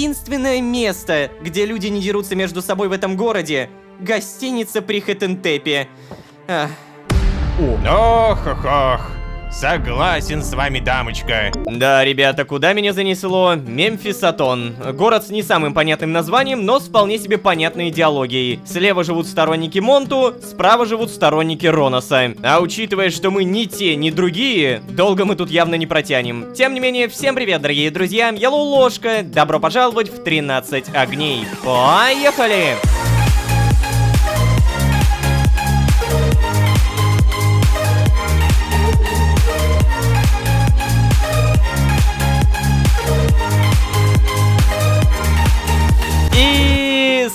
единственное место, где люди не дерутся между собой в этом городе. Гостиница при Хеттентепе. Ох. Согласен с вами, дамочка. Да, ребята, куда меня занесло? Мемфисатон. Город с не самым понятным названием, но с вполне себе понятной идеологией. Слева живут сторонники Монту, справа живут сторонники Роноса. А учитывая, что мы ни те, ни другие, долго мы тут явно не протянем. Тем не менее, всем привет, дорогие друзья, я Лолошка. Добро пожаловать в 13 огней. Поехали!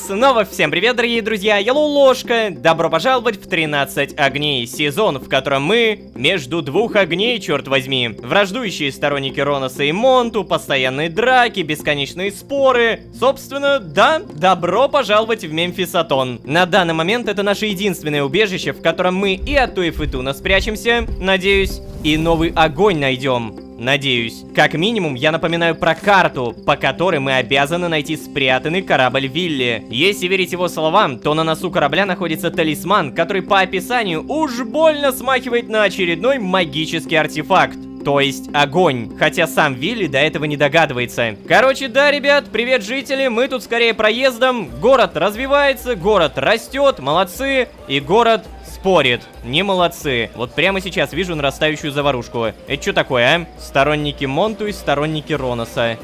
Снова всем привет, дорогие друзья, я Лолошка. Добро пожаловать в 13 огней, сезон, в котором мы между двух огней, черт возьми. Враждующие сторонники Роноса и Монту, постоянные драки, бесконечные споры. Собственно, да, добро пожаловать в Мемфисатон. На данный момент это наше единственное убежище, в котором мы и от Туэфитуна спрячемся, надеюсь, и новый огонь найдем. Надеюсь. Как минимум, я напоминаю про карту, по которой мы обязаны найти спрятанный корабль Вилли. Если верить его словам, то на носу корабля находится талисман, который по описанию уж больно смахивает на очередной магический артефакт. То есть огонь, хотя сам Вилли до этого не догадывается. Короче, да, ребят, привет, жители, мы тут скорее проездом. Город развивается, город растет, молодцы, и город спорит. Не молодцы. Вот прямо сейчас вижу нарастающую заварушку. Это что такое, а? Сторонники Монту и сторонники Роноса.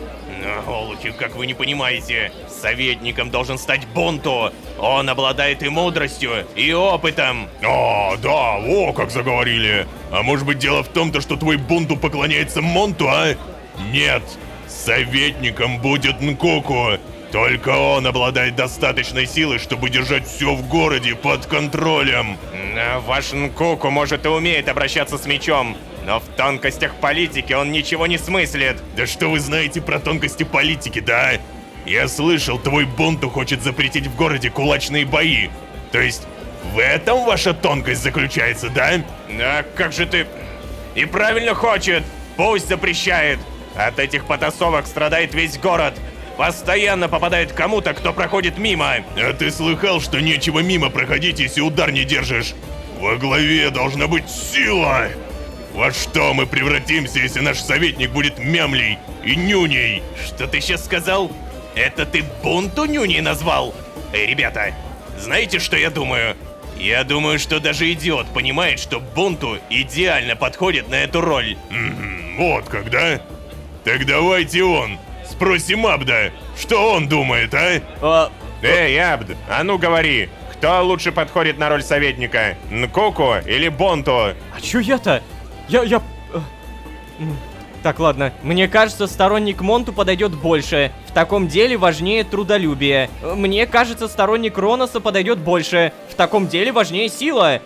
Олухи, как вы не понимаете, советником должен стать Бонту. Он обладает и мудростью, и опытом. А, да, о, как заговорили. А может быть дело в том, что твой Бонту поклоняется Монту, а? Нет, советником будет Нкоку. Только он обладает достаточной силой, чтобы держать все в городе под контролем. Ваш Нкоку, может, и умеет обращаться с мечом, но в тонкостях политики он ничего не смыслит. Да что вы знаете про тонкости политики, да? Я слышал, твой Бонту хочет запретить в городе кулачные бои. То есть, в этом ваша тонкость заключается, да? А как же ты... И правильно хочет! Пусть запрещает! От этих потасовок страдает весь город. Постоянно попадает кому-то, кто проходит мимо. А ты слыхал, что нечего мимо проходить, если удар не держишь? Во главе должна быть сила! Во что мы превратимся, если наш советник будет мямлей и нюней? Что ты сейчас сказал? Это ты Бунту нюней назвал? Эй, ребята, знаете, что я думаю? Я думаю, что даже идиот понимает, что Бунту идеально подходит на эту роль. Вот как, да? Так давайте спросим Абда, что он думает, а? Эй, Абд, а ну говори, кто лучше подходит на роль советника? Нкоку или Бонту? А чё я-то? Так, ладно. Мне кажется, сторонник Монту подойдет больше. В таком деле важнее трудолюбие. Мне кажется, сторонник Роноса подойдет больше. В таком деле важнее сила.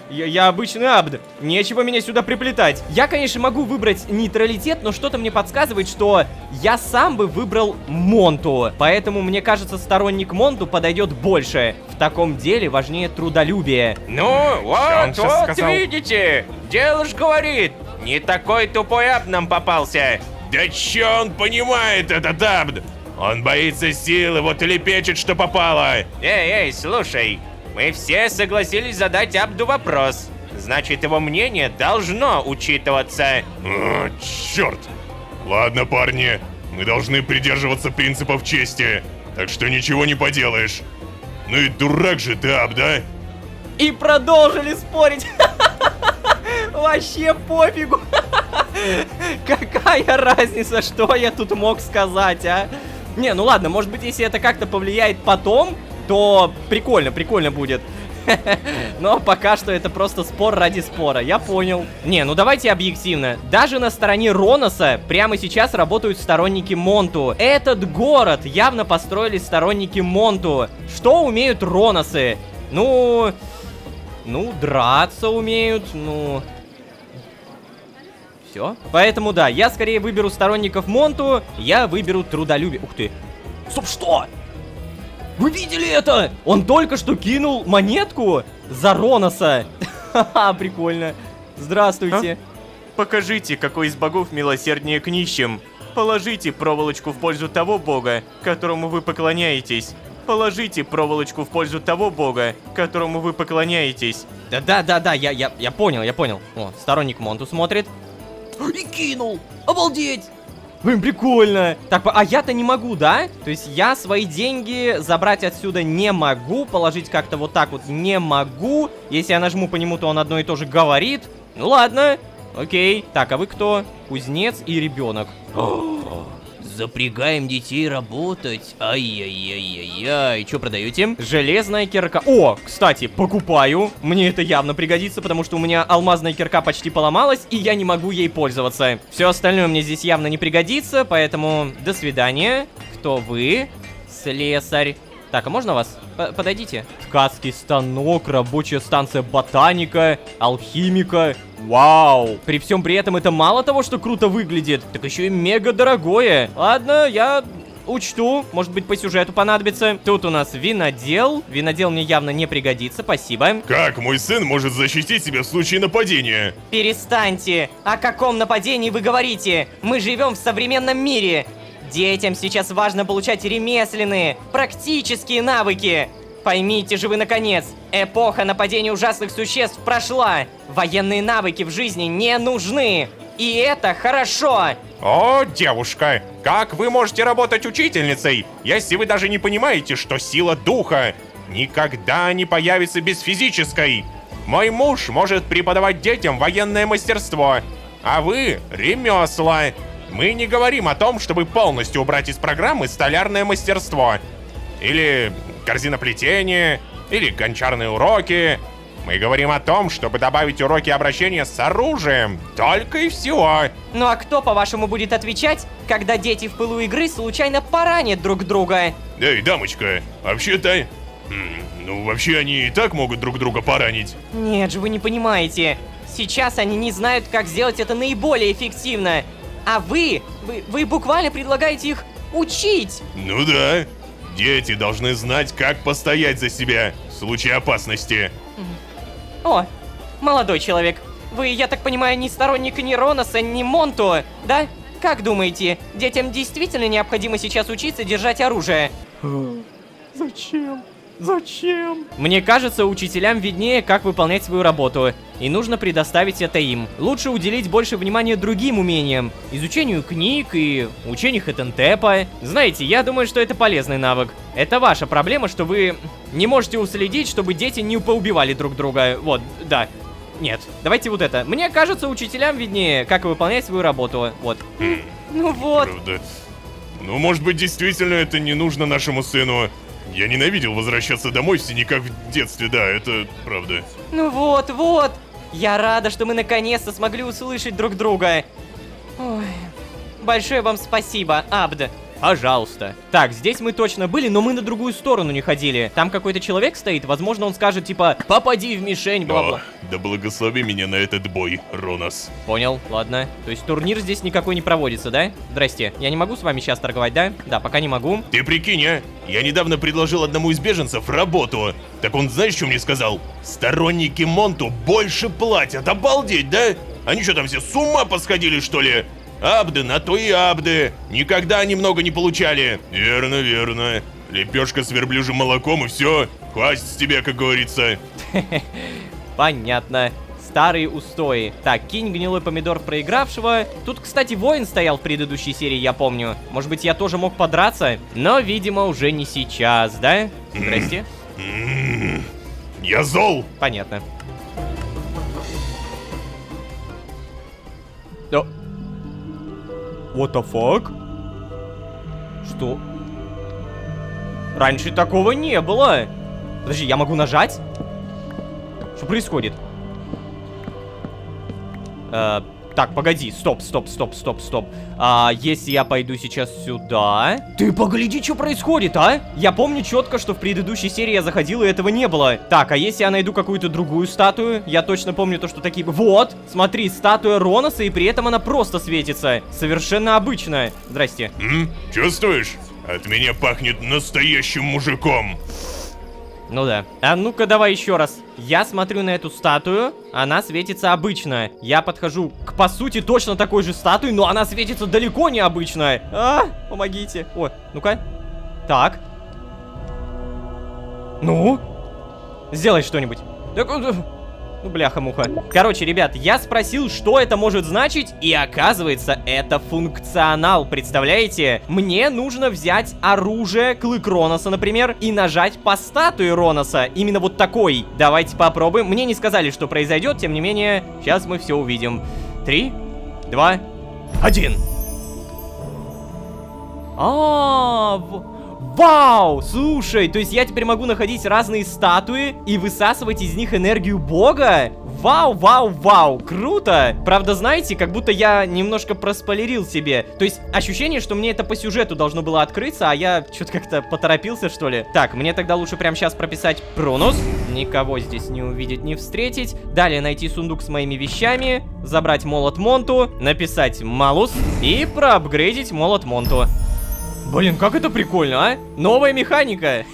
Я обычный Абд. Нечего меня сюда приплетать. Я, конечно, могу выбрать нейтралитет, но что-то мне подсказывает, что я сам бы выбрал Монту. Поэтому, мне кажется, сторонник Монту подойдет больше. В таком деле важнее трудолюбие. Ну, вот сказал? видите, дело ж говорит. Не такой тупой Абд нам попался. Да чё он понимает, этот Абд? Он боится силы, вот и лепечет, что попало. Эй, слушай, мы все согласились задать Абду вопрос. Значит, его мнение должно учитываться. О, черт. Ладно, парни, мы должны придерживаться принципов чести, так что ничего не поделаешь. Ну и дурак же ты, Абд, да? И продолжили спорить. Вообще пофигу. Какая разница, что я тут мог сказать, а? Не, ну ладно, может быть, если это как-то повлияет потом, то прикольно будет. Но пока что это просто спор ради спора, я понял. Не, ну давайте объективно. Даже на стороне Роноса прямо сейчас работают сторонники Монту. Этот город явно построили сторонники Монту. Что умеют Роносы? Ну, драться умеют, все. Поэтому да, я скорее выберу сторонников Монту, я выберу трудолюбие. Ух ты. Стоп, что? Вы видели это? Он только что кинул монетку за Роноса. Ха-ха, прикольно. Здравствуйте. Покажите, какой из богов милосерднее к нищим. Положите проволочку в пользу того бога, которому вы поклоняетесь. Положите проволочку в пользу того бога, которому вы поклоняетесь. Да, я понял. О, сторонник Монту смотрит. И кинул! Обалдеть! Блин, прикольно. Так, а я-то не могу, да? То есть я свои деньги забрать отсюда не могу, положить как-то вот так вот не могу. Если я нажму по нему, то он одно и то же говорит. Ну ладно, окей. Так, а вы кто? Кузнец и ребенок. Запрягаем детей работать. Ай-яй-яй-яй-яй. Что продаете? Железная кирка. О, кстати, покупаю. Мне это явно пригодится, потому что у меня алмазная кирка почти поломалась, и я не могу ей пользоваться. Все остальное мне здесь явно не пригодится, поэтому до свидания. Кто вы? Слесарь. Так, а можно вас? Подойдите. Ткацкий станок, рабочая станция ботаника, алхимика. Вау! При всем при этом это мало того, что круто выглядит, так еще и мега дорогое. Ладно, я учту. Может быть, по сюжету понадобится. Тут у нас винодел. Винодел мне явно не пригодится, спасибо. Как мой сын может защитить себя в случае нападения? Перестаньте! О каком нападении вы говорите? Мы живем в современном мире. Детям сейчас важно получать ремесленные, практические навыки. Поймите же вы, наконец, эпоха нападения ужасных существ прошла. Военные навыки в жизни не нужны. И это хорошо. О, девушка, как вы можете работать учительницей, если вы даже не понимаете, что сила духа никогда не появится без физической? Мой муж может преподавать детям военное мастерство, а вы — ремесла. Мы не говорим о том, чтобы полностью убрать из программы столярное мастерство. Или корзиноплетение, или гончарные уроки. Мы говорим о том, чтобы добавить уроки обращения с оружием. Только и всего. Ну а кто, по-вашему, будет отвечать, когда дети в пылу игры случайно поранят друг друга? Эй, дамочка, вообще-то... Ну, вообще они и так могут друг друга поранить. Нет же, вы не понимаете. Сейчас они не знают, как сделать это наиболее эффективно. А вы буквально предлагаете их учить. Ну да. Дети должны знать, как постоять за себя в случае опасности. О, молодой человек. Вы, я так понимаю, не сторонник ни Роноса, ни Монту, да? Как думаете, детям действительно необходимо сейчас учиться держать оружие? Зачем? Мне кажется, учителям виднее, как выполнять свою работу, и нужно предоставить это им. Лучше уделить больше внимания другим умениям, изучению книг и учению хэтентепа. Знаете, я думаю, что это полезный навык. Это ваша проблема, что вы не можете уследить, чтобы дети не поубивали друг друга. Вот, да. Нет, давайте вот это. Мне кажется, учителям виднее, как выполнять свою работу. Вот. Ну вот. Правда. Ну, может быть, действительно это не нужно нашему сыну. Я ненавидел возвращаться домой в синяках в детстве, да, это правда. Ну вот. Я рада, что мы наконец-то смогли услышать друг друга. Ой. Большое вам спасибо, Абд. Пожалуйста. Так, здесь мы точно были, но мы на другую сторону не ходили. Там какой-то человек стоит, возможно, он скажет, типа, попади в мишень, бла-бла. Да благослови меня на этот бой, Ронос. Понял, ладно. То есть турнир здесь никакой не проводится, да? Здрасте. Я не могу с вами сейчас торговать, да? Да, пока не могу. Ты прикинь, а? Я недавно предложил одному из беженцев работу. Так он, знаешь, что мне сказал? Сторонники Монту больше платят, обалдеть, да? Они что там все с ума посходили, что ли? Абды на то и абды. Никогда они много не получали. Верно, верно. Лепешка с верблюжьим молоком и все. Хватит с тебя, как говорится. Понятно. Старые устои. Так, кинь гнилой помидор в проигравшего. Тут, кстати, воин стоял в предыдущей серии, я помню. Может быть, я тоже мог подраться? Но, видимо, уже не сейчас, да? Здрасте. Я зол. Понятно. Да. What the fuck? Что? Раньше такого не было. Подожди, я могу нажать? Что происходит? Так, погоди, стоп. Если я пойду сейчас сюда... Ты погляди, что происходит, а? Я помню четко, что в предыдущей серии я заходил, и этого не было. Так, а если я найду какую-то другую статую? Я точно помню то, что такие... Вот, смотри, статуя Роноса, и при этом она просто светится. Совершенно обычная. Здрасте. Чувствуешь? От меня пахнет настоящим мужиком. Ну да. А ну-ка давай еще раз. Я смотрю на эту статую, она светится обычно. Я подхожу к по сути, точно такой же статуей, но она светится далеко не обычно. Помогите. О, ну-ка. Так. Ну? Сделай что-нибудь. Ну, бляха-муха. Короче, ребят, я спросил, что это может значить, и оказывается, это функционал, представляете? Мне нужно взять оружие, клык Роноса, например, и нажать по статуе Роноса. Именно вот такой. Давайте попробуем. Мне не сказали, что произойдет, тем не менее, сейчас мы все увидим. 3, 2, 1. Вау! Слушай, то есть я теперь могу находить разные статуи и высасывать из них энергию бога? Вау, вау, вау, круто! Правда, знаете, как будто я немножко проспойлерил себе. То есть ощущение, что мне это по сюжету должно было открыться, а я что-то как-то поторопился, что ли. Так, мне тогда лучше прямо сейчас прописать Пронос. Никого здесь не увидеть, не встретить. Далее найти сундук с моими вещами, забрать молот Монту, написать Малус и проапгрейдить молот Монту. Блин, как это прикольно, а? Новая механика.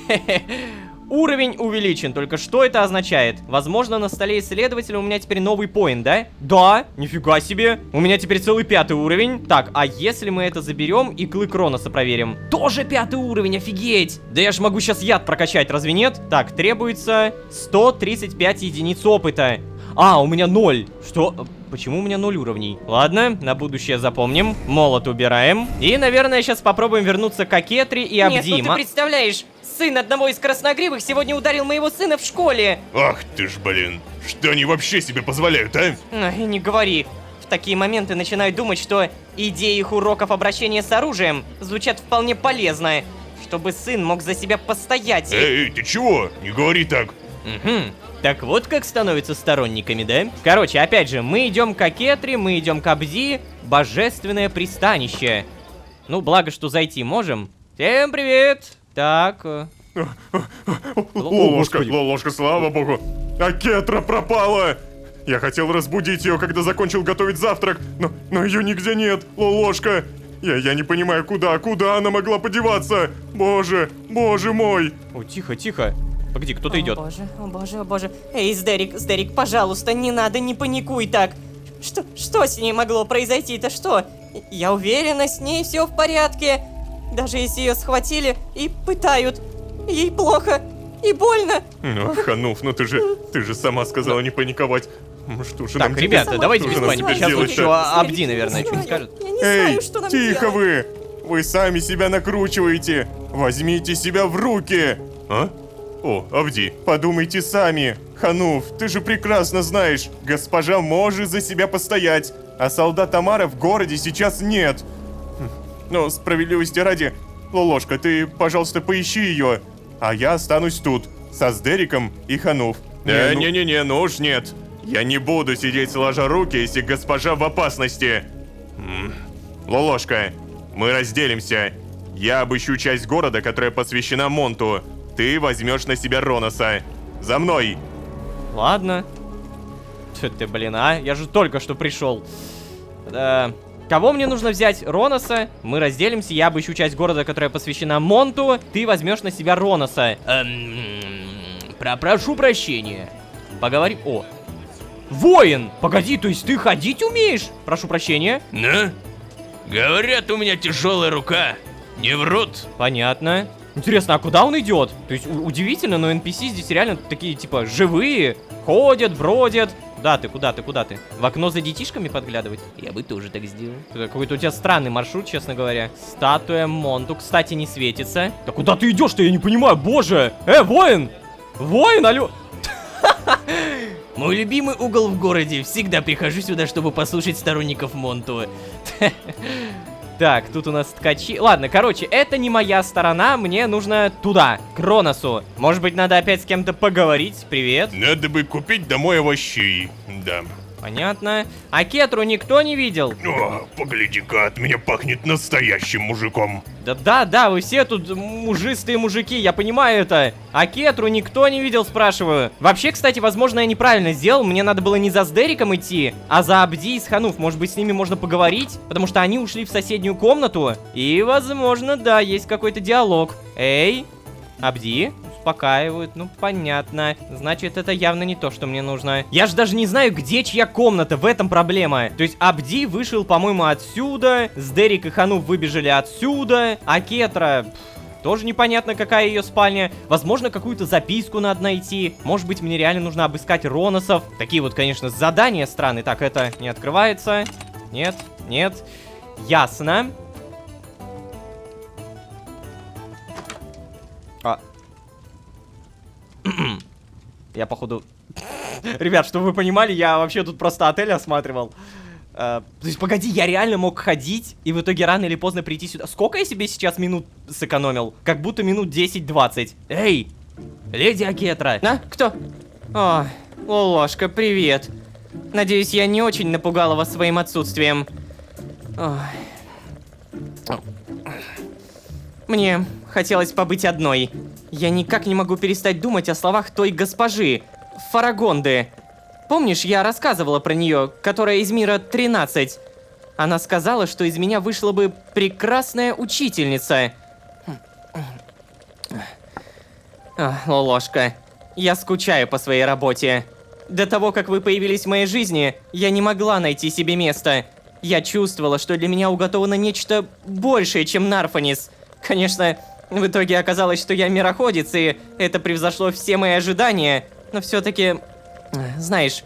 Уровень увеличен, только что это означает? Возможно, на столе исследователя у меня теперь новый поинт, да? Да, нифига себе. У меня теперь целый 5-й уровень. Так, а если мы это заберем и клык Роноса проверим? Тоже 5-й уровень, офигеть. Да я ж могу сейчас яд прокачать, разве нет? Так, требуется 135 единиц опыта. У меня 0. Что? Почему у меня 0 уровней? Ладно, на будущее запомним. Молот убираем. И, наверное, сейчас попробуем вернуться к Акетре и Абди. Нет, ну ты представляешь, сын одного из красногривых сегодня ударил моего сына в школе. Ах ты ж, блин. Что они вообще себе позволяют, а? Ай, не говори. В такие моменты начинаю думать, что идеи их уроков обращения с оружием звучат вполне полезно. Чтобы сын мог за себя постоять. Эй, ты чего? Не говори так. Угу. Так вот как становятся сторонниками, да? Короче, опять же, мы идем к Акетре, мы идем к Абди. Божественное пристанище. Ну, благо, что зайти можем. Всем привет! Так. Лолошка, слава богу. Акетра пропала! Я хотел разбудить ее, когда закончил готовить завтрак, но ее нигде нет, Лолошка. Я не понимаю, куда она могла подеваться? Боже мой. О, тихо, тихо. Погоди, кто-то идет. О боже, о боже. Эй, Сдерик, пожалуйста, не надо, не паникуй так. Что с ней могло произойти-то, что? Я уверена, с ней все в порядке. Даже если ее схватили и пытают, ей плохо и больно. Ну, Хануф, ты же сама сказала не паниковать. Что же Так, нам ребята, теперь- давайте что без же нам паники. теперь Сейчас вот делать-то? еще Абди, наверное, что-нибудь скажет. Я не знаю, что нам делать. вы! Вы сами себя накручиваете! Возьмите себя в руки! А? О, Абди, подумайте сами. Хануф, ты же прекрасно знаешь, госпожа может за себя постоять, а солдат Тамара в городе сейчас нет. Но справедливости ради, Лолошка, ты, пожалуйста, поищи ее, а я останусь тут, со Сдериком и Хануф. Не-не-не, ну уж нет. Я не буду сидеть сложа руки, если госпожа в опасности. Лолошка, мы разделимся. Я обыщу часть города, которая посвящена Монту. Ты возьмешь на себя Роноса. За мной! Ладно. Что ты, блин, а? Я же только что пришел. Кого мне нужно взять? Роноса. Мы разделимся. Я обыщу часть города, которая посвящена Монту. Ты возьмешь на себя Роноса. Прошу прощения. Поговори... О. Воин! Погоди, то есть ты ходить умеешь? Прошу прощения. Ну? Говорят, у меня тяжелая рука. Не врут. Понятно. Интересно, а куда он идет? То есть удивительно, но NPC здесь реально такие, типа, живые. Ходят, бродят. Куда ты? В окно за детишками подглядывать? Я бы тоже так сделал. Какой-то у тебя странный маршрут, честно говоря. Статуя Монту, кстати, не светится. Да куда ты идешь-то, я не понимаю, боже! Воин! Воин, алло! Мой любимый угол в городе. Всегда прихожу сюда, чтобы послушать сторонников Монту. Так, тут у нас ткачи. Ладно, короче, это не моя сторона, мне нужно туда, к Роносу. Может быть, надо опять с кем-то поговорить. Привет. Надо бы купить домой овощей. Да. Понятно. А Кетру никто не видел? О, погляди-ка, от меня пахнет настоящим мужиком. Да, вы все тут мужистые мужики, я понимаю это. А Кетру никто не видел, спрашиваю. Вообще, кстати, возможно, я неправильно сделал. Мне надо было не за Сдериком идти, а за Абди и Хануф. Может быть, с ними можно поговорить? Потому что они ушли в соседнюю комнату. И, возможно, да, есть какой-то диалог. Эй, Абди, успокаивают. Ну, понятно. Значит, это явно не то, что мне нужно. Я же даже не знаю, где чья комната, в этом проблема. То есть Абди вышел, по-моему, отсюда, Сдерик и Хануф выбежали отсюда, а Кетра... Тоже непонятно, какая ее спальня. Возможно, какую-то записку надо найти. Может быть, мне реально нужно обыскать Роносов. Такие вот, конечно, задания странные. Так, это не открывается. Нет, нет. Ясно. Я, походу... Ребят, чтобы вы понимали, я вообще тут просто отель осматривал. То есть, погоди, я реально мог ходить и в итоге рано или поздно прийти сюда. Сколько я себе сейчас минут сэкономил? Как будто минут 10-20. Эй, леди Акетра. А? Кто? О, Лолошка, привет. Надеюсь, я не очень напугала вас своим отсутствием. Ой. Мне хотелось побыть одной. Я никак не могу перестать думать о словах той госпожи, Фарагонды. Помнишь, я рассказывала про нее, которая из мира 13? Она сказала, что из меня вышла бы прекрасная учительница. Лолошка, я скучаю по своей работе. До того, как вы появились в моей жизни, я не могла найти себе места. Я чувствовала, что для меня уготовано нечто большее, чем Нарфанис. Конечно, в итоге оказалось, что я мироходец, и это превзошло все мои ожидания. Но все-таки... Знаешь,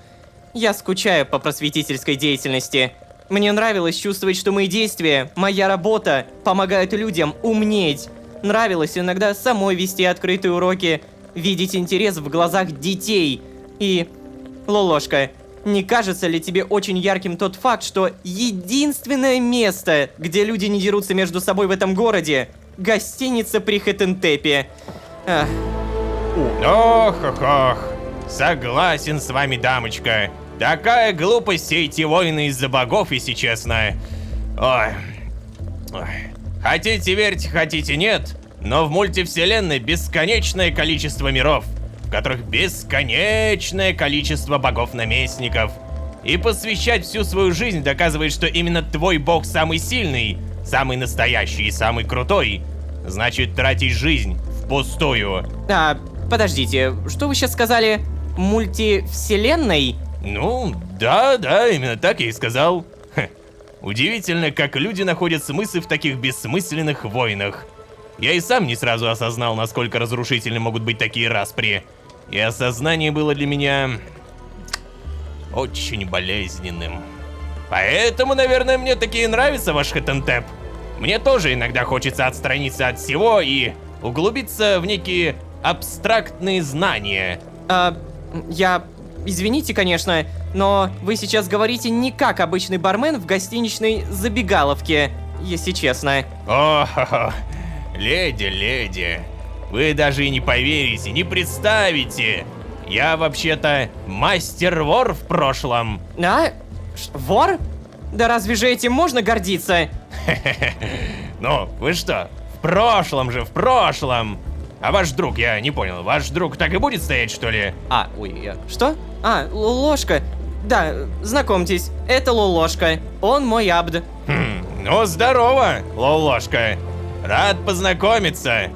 я скучаю по просветительской деятельности. Мне нравилось чувствовать, что мои действия, моя работа помогают людям умнеть. Нравилось иногда самой вести открытые уроки, видеть интерес в глазах детей. И, Лолошка, не кажется ли тебе очень ярким тот факт, что единственное место, где люди не дерутся между собой в этом городе, гостиница при Хеттентепе? Ох. Согласен с вами, дамочка. Такая глупость все эти войны из-за богов, если честно. Ой. Хотите верьте, хотите нет, но в мультивселенной бесконечное количество миров, в которых бесконечное количество богов-наместников. И посвящать всю свою жизнь доказывает, что именно твой бог самый сильный, самый настоящий и самый крутой. Значит, тратить жизнь впустую. Подождите, что вы сейчас сказали? Мультивселенной? Ну, да, именно так я и сказал. Удивительно, как люди находят смысл в таких бессмысленных войнах. Я и сам не сразу осознал, насколько разрушительны могут быть такие распри. И осознание было для меня очень болезненным. Поэтому, наверное, мне таки нравится ваш Хеттентеп. Мне тоже иногда хочется отстраниться от всего и углубиться в некие абстрактные знания. Извините, конечно, но вы сейчас говорите не как обычный бармен в гостиничной забегаловке, если честно. О, леди, вы даже и не поверите, не представите. Я вообще-то мастер-вор в прошлом. Вор? Да разве же этим можно гордиться? Ну, вы что, в прошлом. А ваш друг, я не понял, ваш друг так и будет стоять, что ли? Что? Лолошка. Да, знакомьтесь, это Лолошка. Он мой абд. Ну, здорово, Лолошка. Рад познакомиться.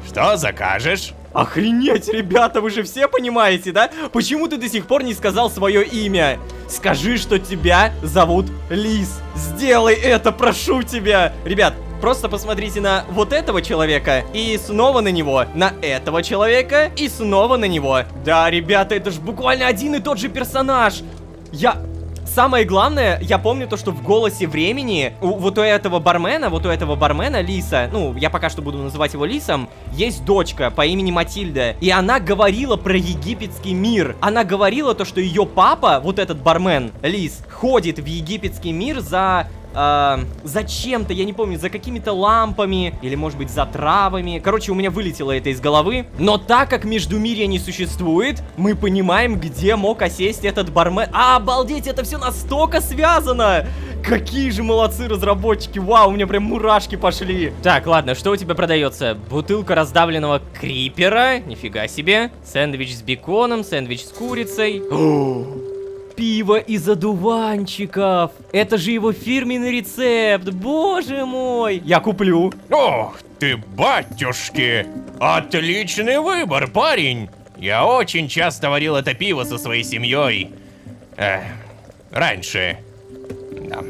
Что закажешь? Охренеть, ребята, вы же все понимаете, да? Почему ты до сих пор не сказал свое имя? Скажи, что тебя зовут Лис. Сделай это, прошу тебя. Ребят, просто посмотрите на вот этого человека и снова на него, на этого человека и снова на него. Да, ребята, это же буквально один и тот же персонаж. Самое главное, я помню то, что в «Голосе времени» вот у этого бармена Лиса, ну, я пока что буду называть его Лисом, есть дочка по имени Матильда, и она говорила про египетский мир. Она говорила то, что ее папа, вот этот бармен Лис, ходит в египетский мир за чем-то, я не помню, за какими-то лампами, или, может быть, за травами. Короче, у меня вылетело это из головы. Но так как Междумирья не существует, мы понимаем, где мог осесть этот бармен. Обалдеть, это все настолько связано! Какие же молодцы разработчики! Вау, у меня прям мурашки пошли! Так, ладно, что у тебя продается? Бутылка раздавленного крипера, нифига себе. Сэндвич с беконом, сэндвич с курицей. Пиво из одуванчиков. Это же его фирменный рецепт. Боже мой. Я куплю. Ох, ты, батюшки! Отличный выбор, парень! Я очень часто варил это пиво со своей семьей. Раньше. Да.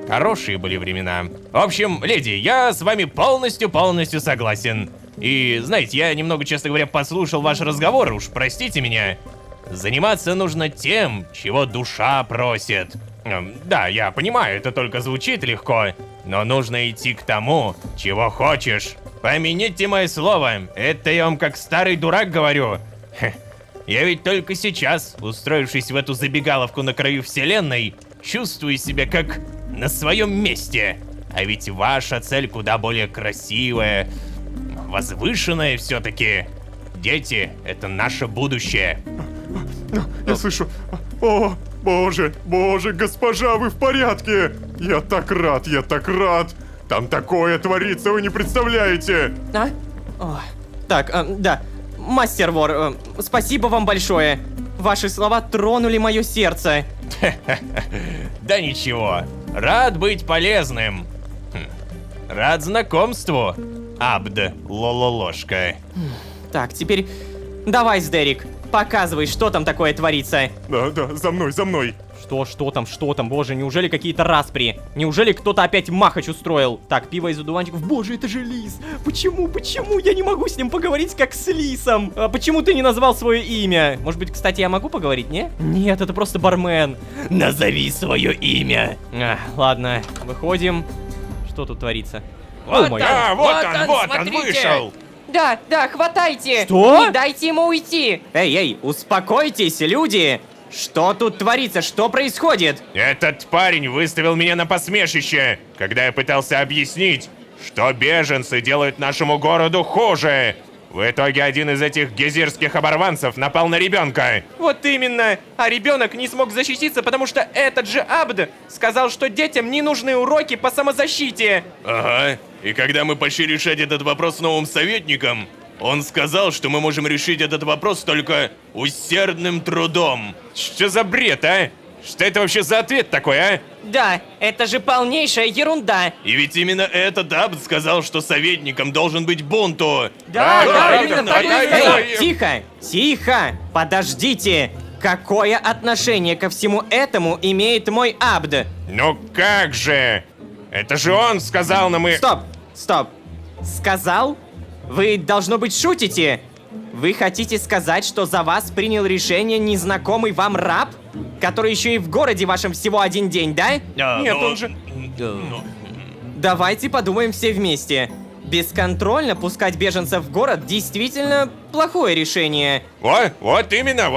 Хорошие были времена. В общем, леди, я с вами полностью согласен. И, знаете, я немного, честно говоря, послушал ваш разговор, уж простите меня. Заниматься нужно тем, чего душа просит. Да, я понимаю, это только звучит легко, но нужно идти к тому, чего хочешь. Помяните мое слово, это я вам как старый дурак говорю. Я ведь только сейчас, устроившись в эту забегаловку на краю вселенной, чувствую себя как на своем месте. А ведь ваша цель куда более красивая, возвышенная все-таки. Дети — это наше будущее. Я слышу. О, боже, госпожа, вы в порядке? Я так рад. Там такое творится, вы не представляете. А? О, так, да. Мастер Вор, спасибо вам большое. Ваши слова тронули мое сердце. Да ничего, рад быть полезным. Рад знакомству, Абд Лололошка. Так, теперь давай, Сдерик, показывай, что там такое творится. Да, за мной. Что там, боже, неужели какие-то распри? Неужели кто-то опять махач устроил? Так, пиво из одуванчиков, боже, это же лис. Почему я не могу с ним поговорить как с лисом? А почему ты не назвал свое имя? Может быть, кстати, я могу поговорить, не? Нет, это просто бармен. Назови свое имя. Ладно, выходим. Что тут творится? О май гад. Вот он, смотрите. вышел. Да, хватайте. Что? Не дайте ему уйти. Эй, успокойтесь, люди. Что тут творится? Что происходит? Этот парень выставил меня на посмешище, когда я пытался объяснить, что беженцы делают нашему городу хуже. В итоге один из этих гезирских оборванцев напал на ребенка. Вот именно. А ребенок не смог защититься, потому что этот же Абд сказал, что детям не нужны уроки по самозащите. Ага. И когда мы пошли решать этот вопрос с новым советником, он сказал, что мы можем решить этот вопрос только усердным трудом. Что за бред, а? Что это вообще за ответ такой, а? Да, это же полнейшая ерунда. И ведь именно этот Абд сказал, что советником должен быть Бунту. Да, именно так и так. есть. Тихо, подождите. Какое отношение ко всему этому имеет мой Абд? Ну как же? Это же он сказал нам и... Стоп. Сказал? Вы, должно быть, шутите? Вы хотите сказать, что за вас принял решение незнакомый вам раб? Который еще и в городе вашем всего один день, да? Нет, он же... Давайте подумаем все вместе. Бесконтрольно пускать беженцев в город действительно плохое решение. Вот именно.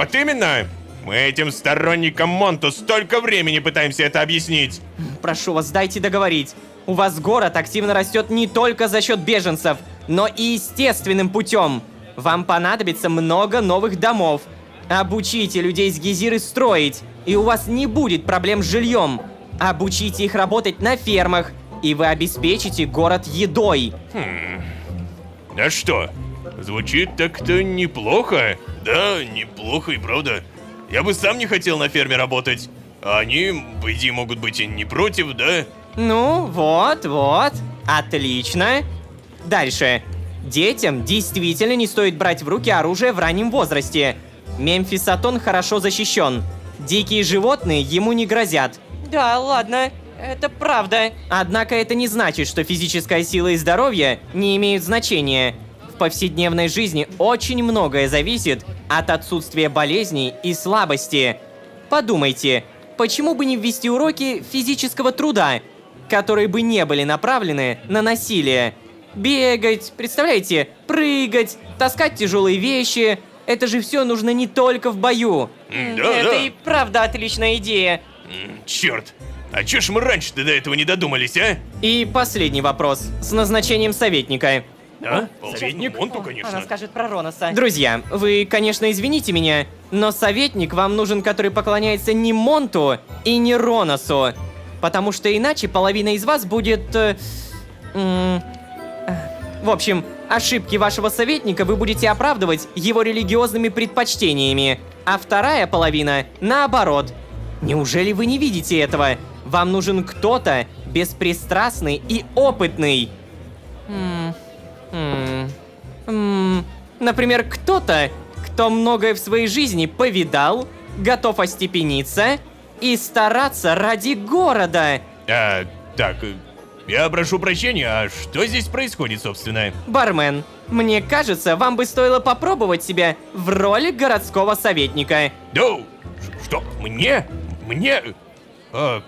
Мы этим сторонникам Монту столько времени пытаемся это объяснить. Прошу вас, дайте договорить. У вас город активно растет не только за счет беженцев, но и естественным путем. Вам понадобится много новых домов. Обучите людей с Гезиры строить, и у вас не будет проблем с жильем. Обучите их работать на фермах, и вы обеспечите город едой. Да что, звучит так-то неплохо. Да, неплохо и правда. Я бы сам не хотел на ферме работать. А они, по идее, могут быть и не против, да? Ну, вот. Отлично. Дальше. Детям действительно не стоит брать в руки оружие в раннем возрасте. Мемфисатон хорошо защищен. Дикие животные ему не грозят. Да, ладно, это правда. Однако это не значит, что физическая сила и здоровье не имеют значения. В повседневной жизни очень многое зависит от отсутствия болезней и слабости. Подумайте, почему бы не ввести уроки физического труда, которые бы не были направлены на насилие? Бегать, представляете, прыгать, таскать тяжелые вещи. Это же все нужно не только в бою. Это и правда отличная идея. Черт, а чё ж мы раньше-то до этого не додумались, а? И последний вопрос с назначением советника. А? Советник? Монту, конечно. Она скажет про Роноса. Друзья, вы, конечно, извините меня, но советник вам нужен, который поклоняется не Монту и не Роносу. Потому что иначе половина из вас будет... В общем, ошибки вашего советника вы будете оправдывать его религиозными предпочтениями, а вторая половина наоборот. Неужели вы не видите этого? Вам нужен кто-то беспристрастный и опытный. Например, кто-то, кто многое в своей жизни повидал, готов остепениться и стараться ради города. Так, я прошу прощения, а что здесь происходит, собственно? Бармен, мне кажется, вам бы стоило попробовать себя в роли городского советника. Да, что, мне? А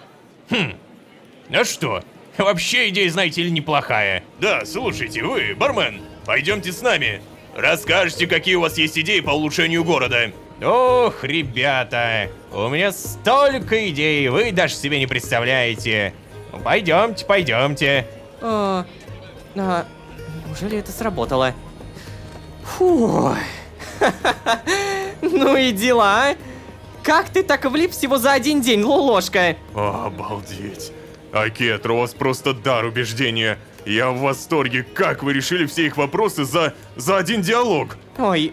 что? Вообще идея, знаете ли, неплохая. Да, слушайте, вы, бармен, пойдемте с нами. Расскажете, какие у вас есть идеи по улучшению города. Ох, ребята, у меня столько идей, вы даже себе не представляете. Пойдемте. Неужели это сработало? Фу. Ну и дела. Как ты так влип всего за один день, Лолошка? Обалдеть. Акетра, у вас просто дар убеждения. Я в восторге, как вы решили все их вопросы за один диалог. Ой,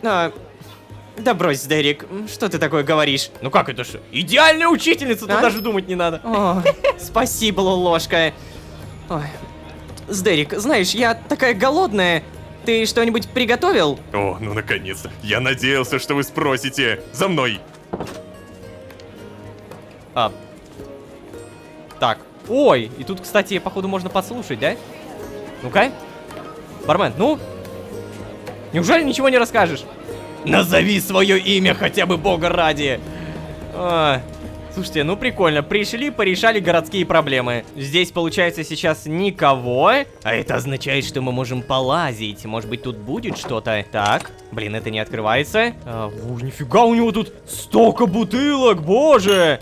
да брось, Дерек, что ты такое говоришь? Ну как это что? Идеальная учительница, тут А? даже думать не надо. О, спасибо, Лолошка. Ой. Сдерик, знаешь, я такая голодная. Ты что-нибудь приготовил? О, ну наконец-то. Я надеялся, что вы спросите. За мной. Так, ой, и тут, кстати, походу можно подслушать, да? Ну-ка. Бармен, ну? Неужели ничего не расскажешь? Назови свое имя хотя бы, бога ради. Слушайте, ну прикольно, пришли, порешали городские проблемы. Здесь, получается, сейчас никого, а это означает, что мы можем полазить. Может быть, тут будет что-то? Так, блин, это не открывается. Нифига, у него тут столько бутылок, боже!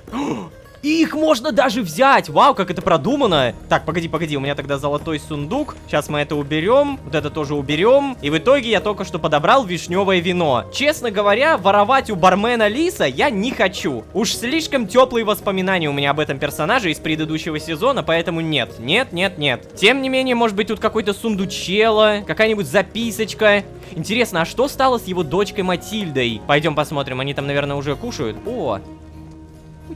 Их можно даже взять! Вау, как это продумано! Так, погоди, у меня тогда золотой сундук. Сейчас мы это уберем, вот это тоже уберем. И в итоге я только что подобрал вишневое вино. Честно говоря, воровать у бармена Лиса я не хочу. Уж слишком теплые воспоминания у меня об этом персонаже из предыдущего сезона, поэтому нет. Тем не менее, может быть, тут какой-то сундучело, какая-нибудь записочка. Интересно, а что стало с его дочкой Матильдой? Пойдем посмотрим, они там, наверное, уже кушают. О!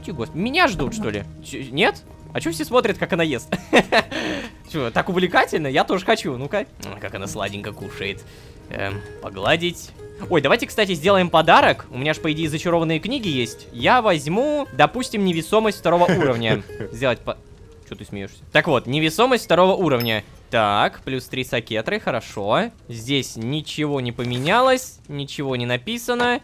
Господи, меня ждут, что ли? Нет? А чё все смотрят, как она ест? Чё, так увлекательно? Я тоже хочу, ну-ка. Как она сладенько кушает. Погладить. Ой, давайте, кстати, сделаем подарок. У меня ж, по идее, зачарованные книги есть. Я возьму, допустим, невесомость 2-го уровня. Сделать по... Чё ты смеешься? Так вот, невесомость 2-го уровня. Так, плюс 3 сакетры, хорошо. Здесь ничего не поменялось, ничего не написано.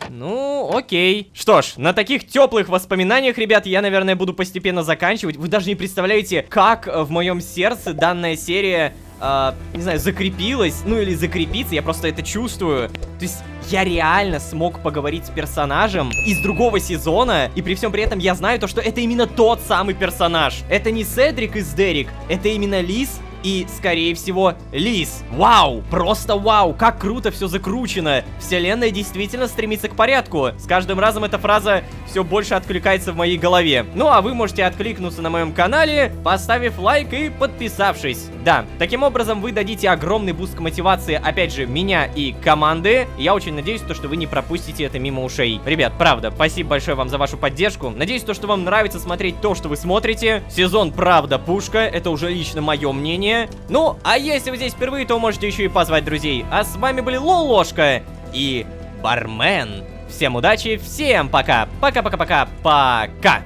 Ну, окей. Что ж, на таких теплых воспоминаниях, ребят, я, наверное, буду постепенно заканчивать. Вы даже не представляете, как в моем сердце данная серия, не знаю, закрепилась, ну или закрепится, я просто это чувствую. То есть я реально смог поговорить с персонажем из другого сезона, и при всем при этом я знаю то, что это именно тот самый персонаж. Это не Седрик из Дерек, это именно Лис. И, скорее всего, Лис. Вау, просто вау, как круто все закручено. Вселенная действительно стремится к порядку. С каждым разом эта фраза все больше откликается в моей голове. Ну, а вы можете откликнуться на моем канале, поставив лайк и подписавшись. Да, таким образом вы дадите огромный буст к мотивации, опять же, меня и команды. Я очень надеюсь, что вы не пропустите это мимо ушей. Ребят, правда, спасибо большое вам за вашу поддержку. Надеюсь, что вам нравится смотреть то, что вы смотрите. Сезон, правда, пушка. Это уже лично мое мнение. Ну, а если вы здесь впервые, то можете еще и позвать друзей. А с вами были Лолошка и Бармен. Всем удачи, всем пока. Пока-пока-пока-пока.